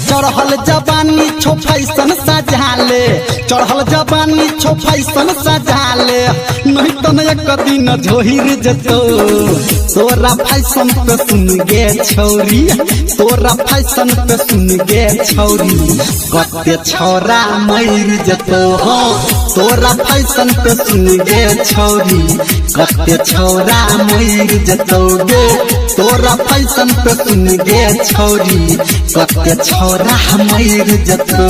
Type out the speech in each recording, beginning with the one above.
चढ़ल जवानी छो फैशन सजाले चढ़ल जवानी छो फैशन सजाले नहीं तो एक दिन झोहिर जतो तोरा फैशन पे सुन गे छौरी तोरा फैशन पे सुन गे छौरी कते छौरा मर जतो हो तोरा फैशन पे सुन गे छौरी कते छौरा मर जतो गे तोरा फैशन पे सुन गे छौरी कते छौरा मर जतो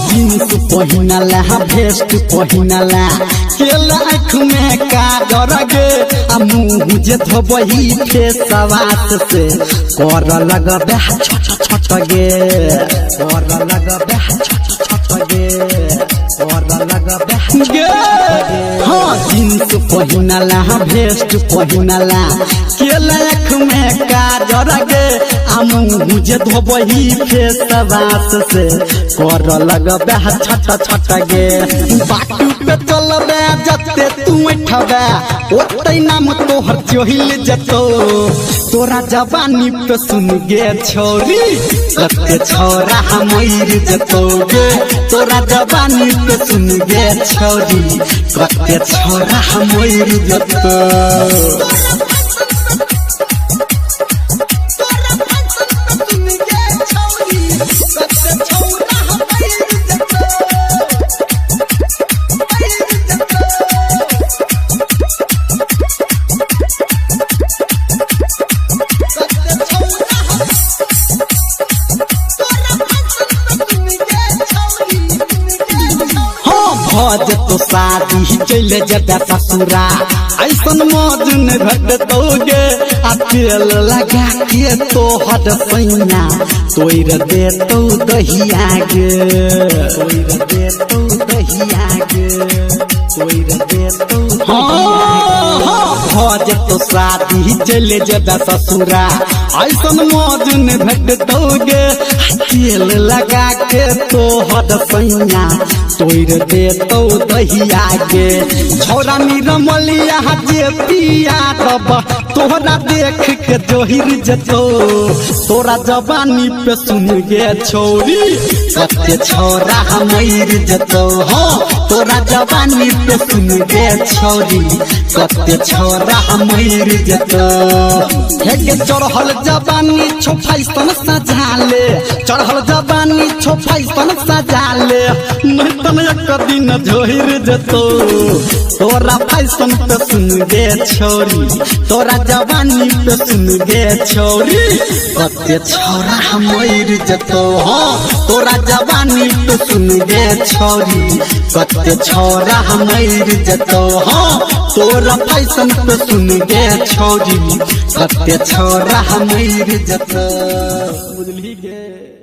जीन्स पहिनला भेस्ट पहिनला केला आँख में काजर गे आ मुँह जे धोबही फेसवास से कर लगबे छट छट गे कर लगबे छट छट गे कर लगबे गे हाँ जीन्स पहिनला भेस्ट पहिनला केला आँख में काजर गे आ मुँह जे धोबही फेसवास से कर लगबे छट छट गे बाटू पे चलबे जते तू उठबे ओते नाम तोहर जोहिल जतो तोरा जवानी पे सुन गे छौरी कते छौरा मर जतो गे तोरा जवानी पे सुन गे छौरी कते छौरा मर जतो भज तो शादी चले जता ससुरा ऐसन मौज न घटतोगे आ तेल लगा के तो हद सैना तोर दे तो दहिया गे तोर दे तो दहिया गे तोर दे तो भज तो शादी चले जता ससुरा ऐसन मौज न घटतोगे तेल लगा के तो हद सैना तोर दे तो दहिया गे छौरा निरमलिया जे पिया तब तोहरा देख के जोहिर जतो तोरा जवानी पे सुन गे छौरी कते छौरा मर जतो हो तोरा जवानी पे सुन गे छौरी कते छौरा मर जतो हे गे चढ़ल जवानी छो फैशन सजाले चढ़ल जवानी छो फैशन सजाले नहीं तो एक दिन झोहिर जतो तोरा फैशन पे सुन गे छौरी तोरा जवानी पे सुन गे छौरी कते छौरा मर जतो हो तोरा जवानी पे सुन गे छौरी कते छौरा मर जतो हो तोरा फैशन पे सुन गे छौरी कते छौरा मर जतो बुझली गे।